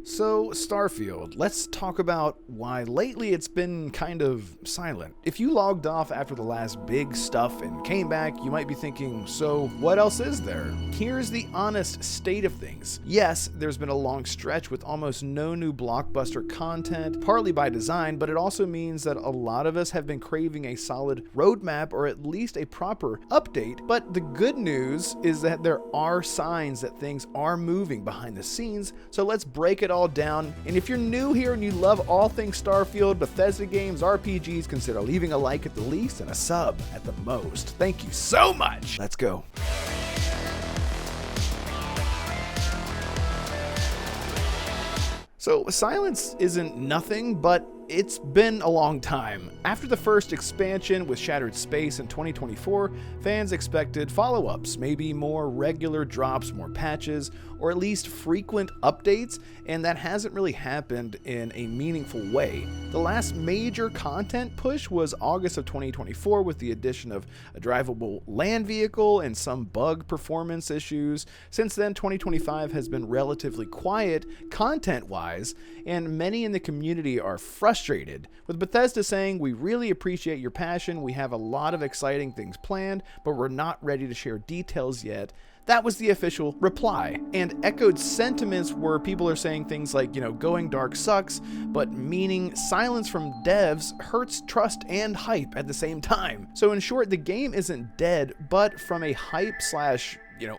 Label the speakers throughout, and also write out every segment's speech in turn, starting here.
Speaker 1: So, Starfield, let's talk about why lately it's been kind of silent. If you logged off after the last big stuff and came back, you might be thinking, so what else is there? Here's the honest state of things. Yes, there's been a long stretch with almost no new blockbuster content, partly by design, but it also means that a lot of us have been craving a solid roadmap or at least a proper update. But the good news is that there are signs that things are moving behind the scenes, so let's break it all down. And if you're new here and you love all things Starfield, Bethesda games, RPGs, consider leaving a like at the least and a sub at the most. Thank you so much. Let's go. So silence isn't nothing, but it's been a long time. After the first expansion with Shattered Space in 2024, fans expected follow-ups, maybe more regular drops, more patches, or at least frequent updates, and that hasn't really happened in a meaningful way. The last major content push was August of 2024 with the addition of a drivable land vehicle and some bug performance issues. Since then, 2025 has been relatively quiet content-wise, and many in the community are frustrated, with Bethesda saying, "We really appreciate your passion, we have a lot of exciting things planned, but we're not ready to share details yet." That was the official reply, and echoed sentiments where people are saying things like, going dark sucks, but meaning silence from devs hurts trust and hype at the same time. So in short, the game isn't dead, but from a hype slash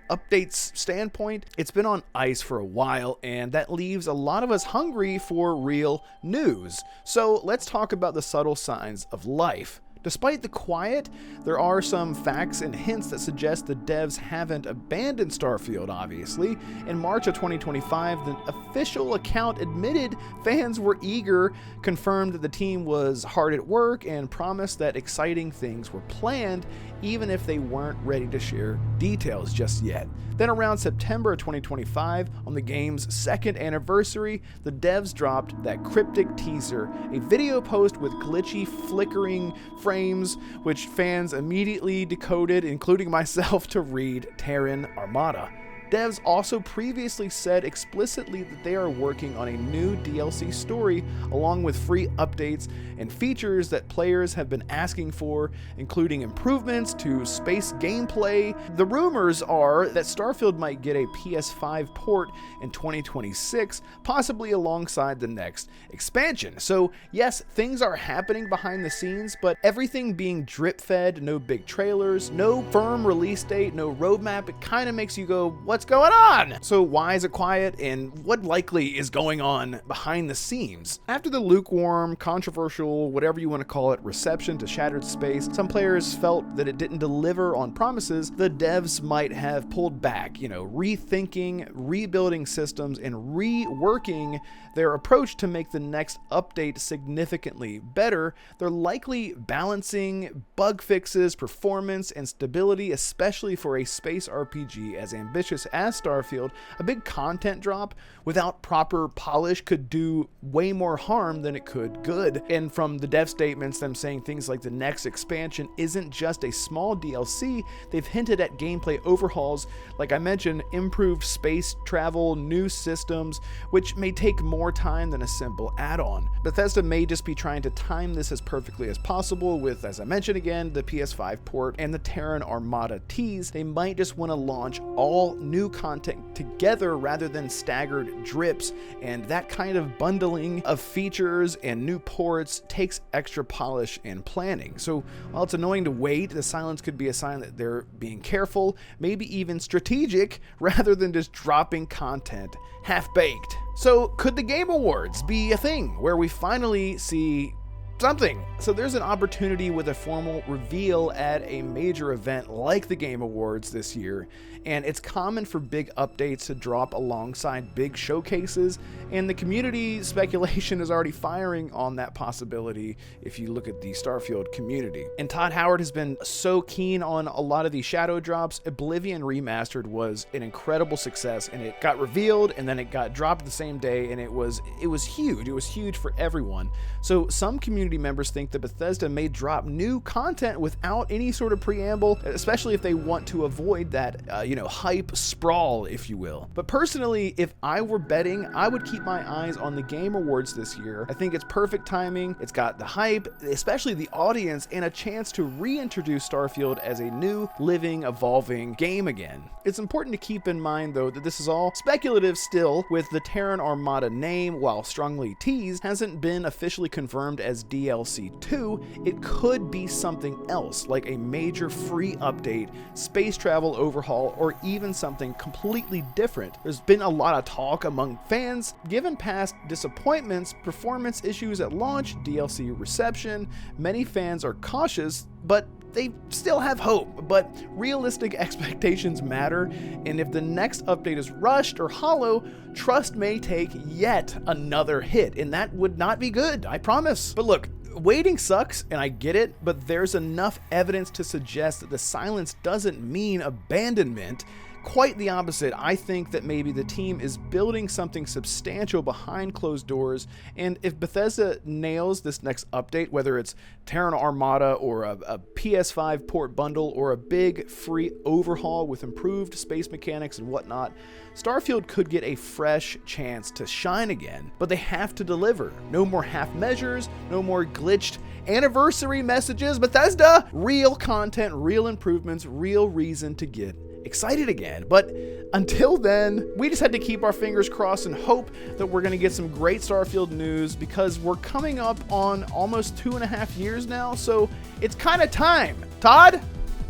Speaker 1: updates standpoint, it's been on ice for a while, and that leaves a lot of us hungry for real news. So let's talk about the subtle signs of life. Despite the quiet, there are some facts and hints that suggest the devs haven't abandoned Starfield, obviously. In March of 2025, the official account admitted fans were eager, confirmed that the team was hard at work, and promised that exciting things were planned, even if they weren't ready to share details just yet. Then around September 2025, on the game's second anniversary, the devs dropped that cryptic teaser, a video post with glitchy, flickering frames, which fans immediately decoded, including myself, to read Terran Armada. Devs also previously said explicitly that they are working on a new DLC story along with free updates and features that players have been asking for, including improvements to space gameplay. The rumors are that Starfield might get a PS5 port in 2026, possibly alongside the next expansion. So yes, things are happening behind the scenes, but everything being drip-fed, no big trailers, no firm release date, no roadmap, it kind of makes you go, what's going on? So why is it quiet, and what likely is going on behind the scenes? After the lukewarm, controversial, whatever you want to call it, reception to Shattered Space, some players felt that it didn't deliver on promises. The devs might have pulled back, rethinking, rebuilding systems, and reworking their approach to make the next update significantly better. They're likely balancing bug fixes, performance, and stability, especially for a space RPG as ambitious as Starfield. A big content drop without proper polish could do way more harm than it could good. And from the dev statements, them saying things like the next expansion isn't just a small DLC, they've hinted at gameplay overhauls, like I mentioned, improved space travel, new systems, which may take more time than a simple add-on. Bethesda may just be trying to time this as perfectly as possible with, as I mentioned again, the PS5 port and the Terran Armada tease. They might just want to launch all new content together rather than staggered drips, and that kind of bundling of features and new ports takes extra polish and planning. So while it's annoying to wait, the silence could be a sign that they're being careful, maybe even strategic, rather than just dropping content half-baked. So could the Game Awards be a thing where we finally see something? So there's an opportunity with a formal reveal at a major event like the Game Awards this year, and it's common for big updates to drop alongside big showcases, and the community speculation is already firing on that possibility if you look at the Starfield community. And Todd Howard has been so keen on a lot of these shadow drops. Oblivion Remastered was an incredible success, and it got revealed and then it got dropped the same day, and it was huge. It was huge for everyone. So some community community members think that Bethesda may drop new content without any sort of preamble, especially if they want to avoid that, hype sprawl, if you will. But personally, if I were betting, I would keep my eyes on the Game Awards this year. I think it's perfect timing. It's got the hype, especially the audience, and a chance to reintroduce Starfield as a new, living, evolving game again. It's important to keep in mind, though, that this is all speculative still, with the Terran Armada name, while strongly teased, hasn't been officially confirmed as DLC 2. It could be something else, like a major free update, space travel overhaul, or even something completely different. There's been a lot of talk among fans. Given past disappointments, performance issues at launch, DLC reception, many fans are cautious, but they still have hope. But realistic expectations matter, and if the next update is rushed or hollow, trust may take yet another hit, and that would not be good, I promise. But look, waiting sucks, and I get it, but there's enough evidence to suggest that the silence doesn't mean abandonment. Quite the opposite. I think that maybe the team is building something substantial behind closed doors, and if Bethesda nails this next update, whether it's Terran Armada or a PS5 port bundle or a big free overhaul with improved space mechanics and whatnot, Starfield could get a fresh chance to shine again. But they have to deliver. No more half measures, no more glitched anniversary messages. Bethesda! Real content, real improvements, real reason to get excited again. But until then, we just had to keep our fingers crossed and hope that we're going to get some great Starfield news, because we're coming up on almost 2.5 years now, so it's kind of time. Todd,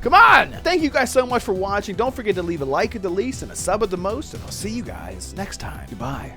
Speaker 1: come on! Thank you guys so much for watching. Don't forget to leave a like at the least and a sub at the most, and I'll see you guys next time. Goodbye.